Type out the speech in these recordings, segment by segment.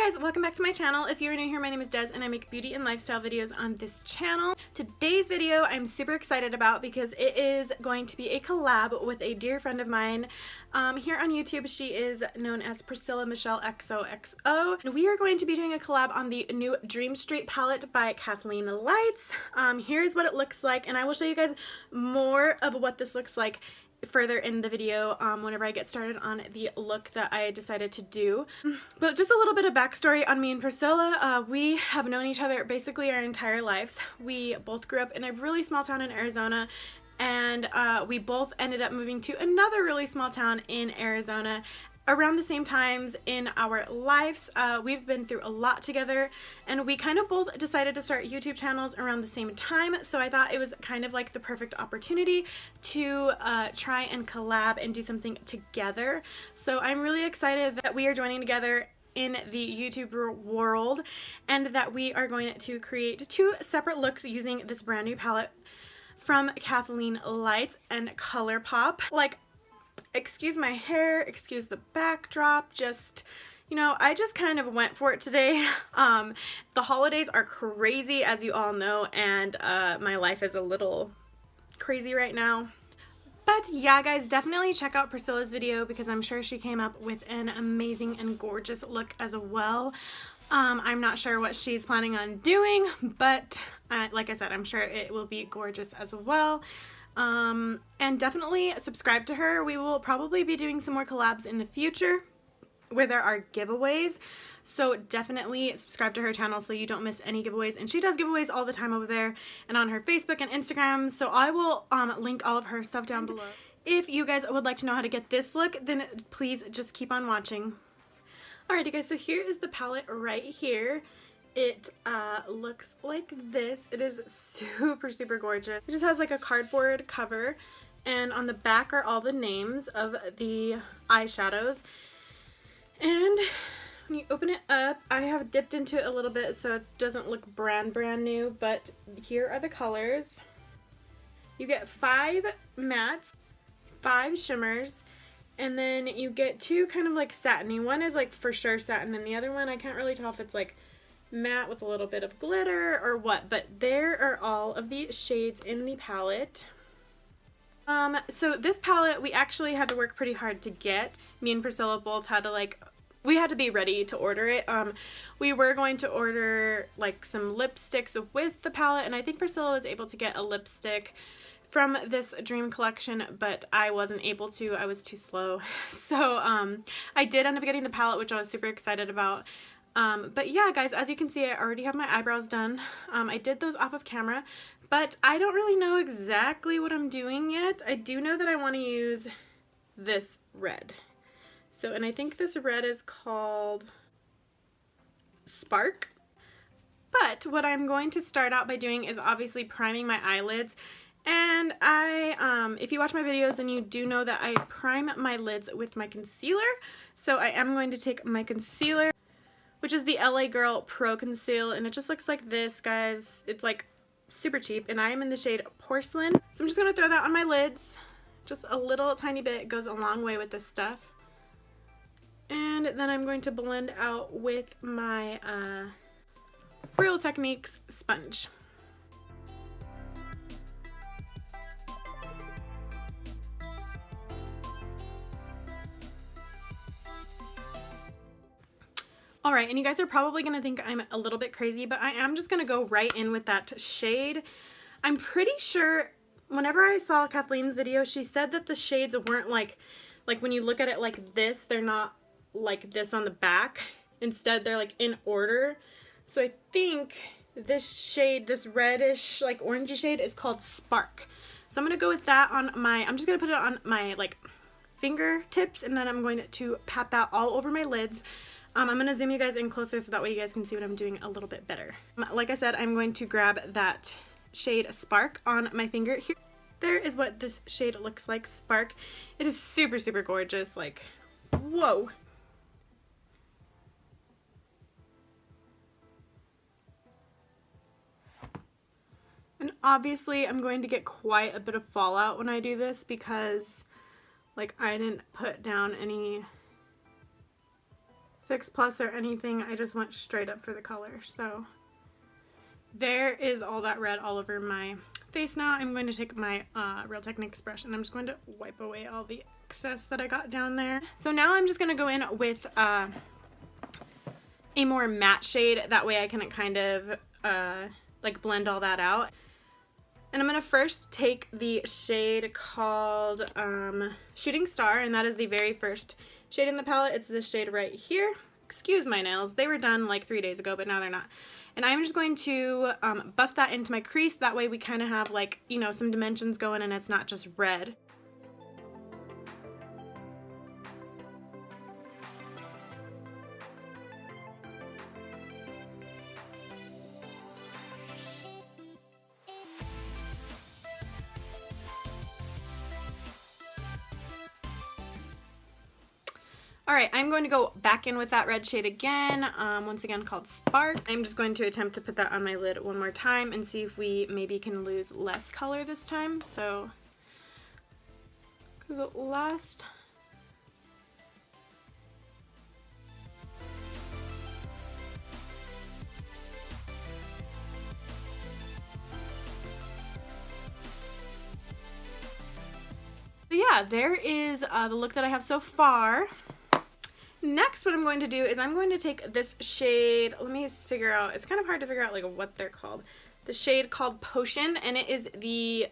Hi guys, welcome back to my channel. If you're new here, my name is Des and I make beauty and lifestyle videos on this channel. Today's video I'm super excited about because it is going to be a collab with a dear friend of mine here on YouTube. She is known as Priscilla Michelle XOXO. And we are going to be doing a collab on the new Dream Street palette by Kathleen Lights. Here's what it looks like, and I will show you guys more of what this looks like further in the video whenever I get started on the look that I decided to do. But just a little bit of backstory on me and Priscilla. We have known each other basically our entire lives. We both grew up in a really small town in Arizona, and we both ended up moving to another really small town in Arizona around the same times in our lives. We've been through a lot together, and we kind of both decided to start YouTube channels around the same time, so I thought it was kind of like the perfect opportunity to try and collab and do something together. So I'm really excited that we are joining together in the YouTube world and that we are going to create two separate looks using this brand new palette from Kathleen Lights and Colourpop. Like, excuse my hair, excuse the backdrop, just, you know, I just kind of went for it today. The holidays are crazy, as you all know, and my life is a little crazy right now. But yeah, guys, definitely check out Priscilla's video because I'm sure she came up with an amazing and gorgeous look as well. I'm not sure what she's planning on doing, but like I said, I'm sure it will be gorgeous as well. And definitely subscribe to her. We will probably be doing some more collabs in the future where there are giveaways, so definitely subscribe to her channel so you don't miss any giveaways. And she does giveaways all the time over there and on her Facebook and Instagram, so I will link all of her stuff down below. If you guys would like to know how to get this look, then please just keep on watching. Alrighty guys, so here is the palette right here. It looks like this. It is super gorgeous. It just has like a cardboard cover, and on the back are all the names of the eyeshadows. And when you open it up, I have dipped into it a little bit so it doesn't look brand new, but here are the colors. You get 5 mattes, 5 shimmers, and then you get 2 kind of like satiny. One is like for sure satin, and the other one I can't really tell if it's like matte with a little bit of glitter or what, but there are all of the shades in the palette. So this palette we actually had to work pretty hard to get. Me and Priscilla both had to we had to be ready to order it. We were going to order like some lipsticks with the palette, and I think Priscilla was able to get a lipstick from this Dream collection, but I wasn't able to. I was too slow. So I did end up getting the palette, which I was super excited about. But yeah, guys, as you can see, I already have my eyebrows done. I did those off of camera, but I don't really know exactly what I'm doing yet. I do know that I want to use this red. So, and I think this red is called Spark. But what I'm going to start out by doing is obviously priming my eyelids. And if you watch my videos, then you do know that I prime my lids with my concealer. So I am going to take my concealer, which is the LA Girl Pro Conceal, and it just looks like this, guys. It's like super cheap, and I am in the shade Porcelain. So I'm just going to throw that on my lids. Just a little tiny bit goes a long way with this stuff. And then I'm going to blend out with my Real Techniques sponge. Alright, and you guys are probably going to think I'm a little bit crazy, but I am just going to go right in with that shade. I'm pretty sure whenever I saw Kathleen's video, she said that the shades weren't like when you look at it like this, they're not like this on the back. Instead, they're like in order. So I think this shade, this reddish like orangey shade, is called Spark. So I'm going to go with that on my, I'm just going to put it on my like fingertips, and then I'm going to pat that all over my lids. I'm going to zoom you guys in closer so that way you guys can see what I'm doing a little bit better. Like I said, I'm going to grab that shade Spark on my finger here. There is what this shade looks like, Spark. It is super gorgeous, like, whoa. And obviously I'm going to get quite a bit of fallout when I do this because like I didn't put down any Fix Plus or anything. I just went straight up for the color. So there is all that red all over my face now. I'm going to take my Real Techniques brush and I'm just going to wipe away all the excess that I got down there. So now I'm just going to go in with a more matte shade. That way I can kind of like blend all that out. And I'm going to first take the shade called Shooting Star, and that is the very first shade in the palette. It's this shade right here. Excuse my nails. They were done like 3 days ago, but now they're not. And I'm just going to buff that into my crease. That way we kind of have like, you know, some dimensions going and it's not just red. Alright, I'm going to go back in with that red shade again, once again called Spark. I'm just going to attempt to put that on my lid one more time and see if we maybe can lose less color this time. So, the last... So yeah, there is the look that I have so far. Next, what I'm going to do is I'm going to take this shade, let me figure out, it's kind of hard to figure out like what they're called. The shade called Potion, and it is the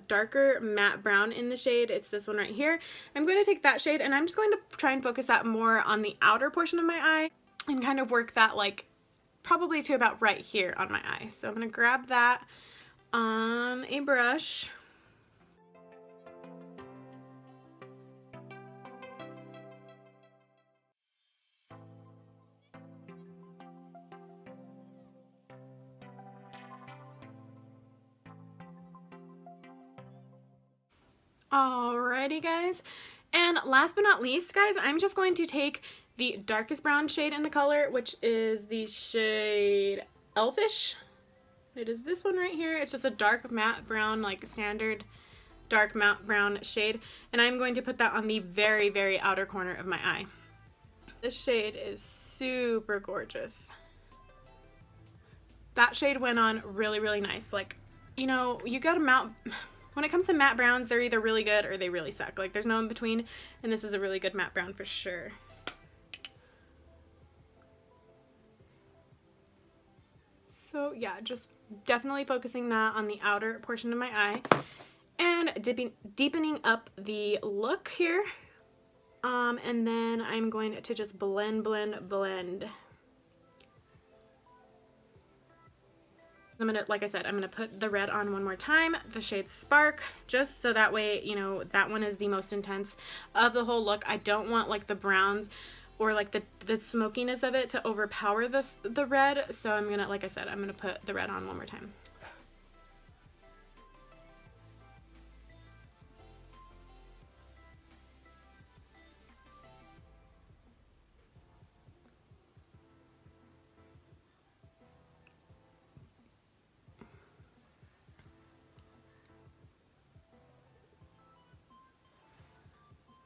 darker matte brown in the shade. It's this one right here. I'm going to take that shade and I'm just going to try and focus that more on the outer portion of my eye and kind of work that like probably to about right here on my eye. So I'm going to grab that on a brush. Alrighty guys, and last but not least guys, I'm just going to take the darkest brown shade in the color, which is the shade Elfish. It is this one right here. It's just a dark matte brown, like standard dark matte brown shade, and I'm going to put that on the very, very outer corner of my eye. This shade is super gorgeous. That shade went on really, really nice. Like, you know, you gotta mount... When it comes to matte browns, they're either really good or they really suck. Like, there's no in between, and this is a really good matte brown for sure. So yeah, just definitely focusing that on the outer portion of my eye and deepening up the look here. And then I'm going to just blend. I'm gonna, like I said, I'm gonna put the red on one more time, the shade Spark, just so that way, you know, that one is the most intense of the whole look. I don't want like the browns or like the smokiness of it to overpower the red, so I'm gonna, like I said, I'm gonna put the red on one more time.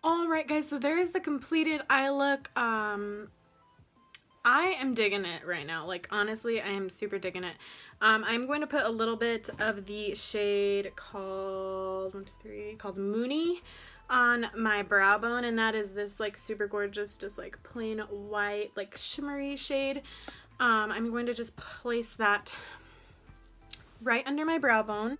Alright guys, so there is the completed eye look. I am digging it right now. Like, honestly, I am super digging it. I'm going to put a little bit of the shade called, called Moony on my brow bone, and that is this like super gorgeous, just like plain white, like shimmery shade. I'm going to just place that right under my brow bone.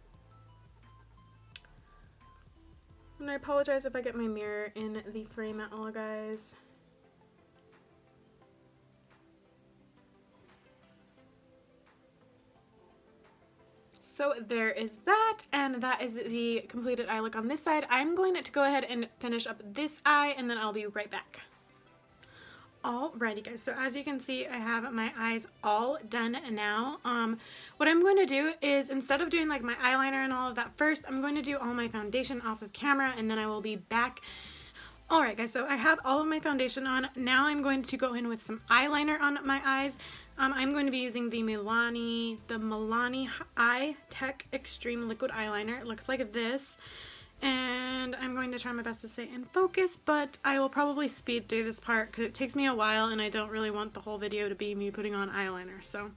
And I apologize if I get my mirror in the frame at all, guys. So there is that, and that is the completed eye look on this side. I'm going to go ahead and finish up this eye, and then I'll be right back. Alrighty guys, so as you can see, I have my eyes all done now. What I'm going to do is, instead of doing like my eyeliner and all of that first, I'm going to do all my foundation off of camera, and then I will be back. Alright guys, so I have all of my foundation on. Now I'm going to go in with some eyeliner on my eyes. I'm going to be using the Milani Eye Tech Extreme Liquid Eyeliner. It looks like this. And I'm going to try my best to stay in focus, but I will probably speed through this part because it takes me a while and I don't really want the whole video to be me putting on eyeliner, so.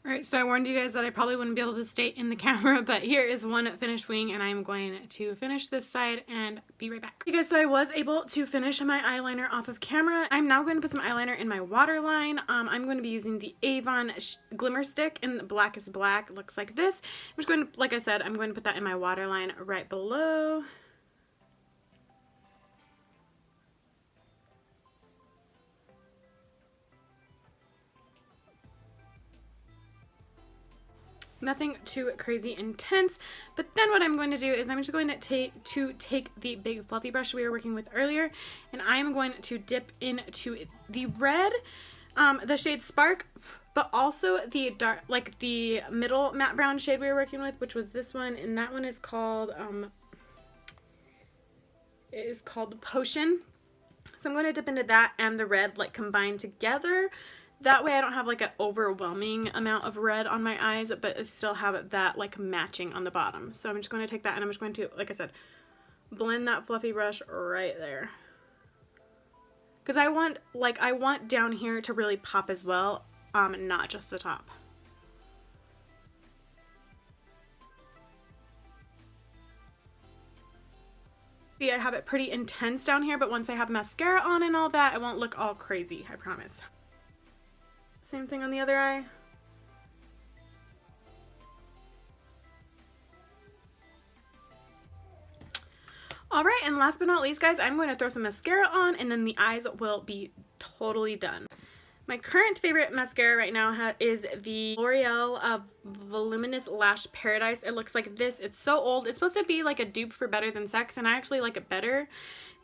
Alright, so I warned you guys that I probably wouldn't be able to stay in the camera, but here is one finished wing, and I'm going to finish this side and be right back. Okay guys, so I was able to finish my eyeliner off of camera. I'm now going to put some eyeliner in my waterline. I'm going to be using the Avon Glimmer Stick in Black is Black. It looks like this. I'm just going to, like I said, I'm going to put that in my waterline right below. Nothing too crazy intense, but then what I'm going to do is I'm just going to take the big fluffy brush we were working with earlier, and I'm going to dip into the red, the shade Spark, but also the dark, like the middle matte brown shade we were working with, which was this one, and that one is called, it is called Potion. So I'm going to dip into that and the red like combined together. That way I don't have like an overwhelming amount of red on my eyes, but I still have that like matching on the bottom. So I'm just going to take that and I'm just going to, like I said, blend that fluffy brush right there. Because I want down here to really pop as well, not just the top. See, I have it pretty intense down here, but once I have mascara on and all that, it won't look all crazy, I promise. Same thing on the other eye. Alright, and last but not least, guys, I'm going to throw some mascara on, and then the eyes will be totally done. My current favorite mascara right now is the L'Oreal Voluminous Lash Paradise. It looks like this. It's so old. It's supposed to be like a dupe for Better Than Sex, and I actually like it better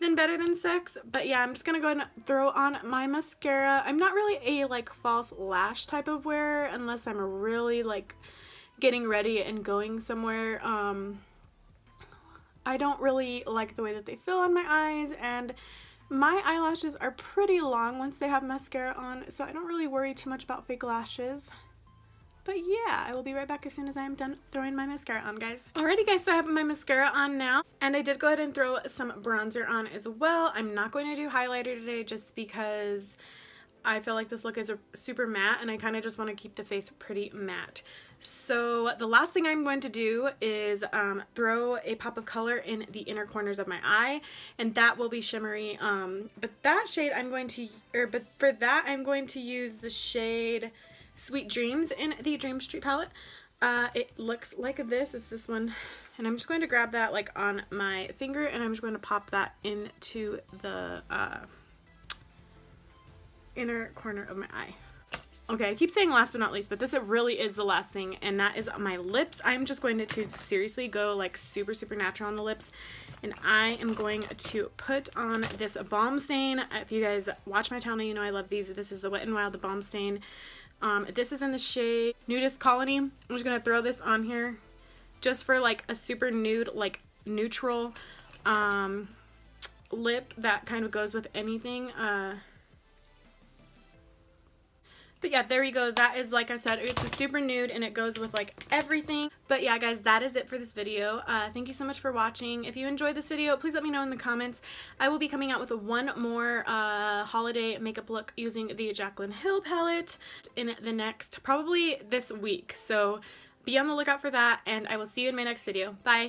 than Sex. But yeah, I'm just going to go ahead and throw on my mascara. I'm not really a like false lash type of wearer unless I'm really like getting ready and going somewhere. I don't really like the way that they feel on my eyes, and my eyelashes are pretty long once they have mascara on, so I don't really worry too much about fake lashes. But yeah, I will be right back as soon as I am done throwing my mascara on, guys. Alrighty guys, so I have my mascara on now, and I did go ahead and throw some bronzer on as well. I'm not going to do highlighter today just because I feel like this look is super matte, and I kind of just want to keep the face pretty matte. So the last thing I'm going to do is throw a pop of color in the inner corners of my eye, and that will be shimmery. But that shade for that I'm going to use the shade Sweet Dreams in the Dream Street palette. It looks like this. It's this one, and I'm just going to grab that like on my finger, and I'm just going to pop that into the inner corner of my eye. Okay, I keep saying last but not least, but this really is the last thing, and that is my lips. I'm just going to seriously go like super natural on the lips, and I am going to put on this Balm Stain. If you guys watch my channel, you know I love these. This is the Wet n Wild Balm Stain. This is in the shade Nudist Colony. I'm just going to throw this on here just for like a super nude, like neutral lip that kind of goes with anything. But yeah, there you go. That is, like I said, it's a super nude and it goes with like everything. But yeah, guys, that is it for this video. Thank you so much for watching. If you enjoyed this video, please let me know in the comments. I will be coming out with one more holiday makeup look using the Jaclyn Hill palette in the next, probably this week. So be on the lookout for that, and I will see you in my next video. Bye!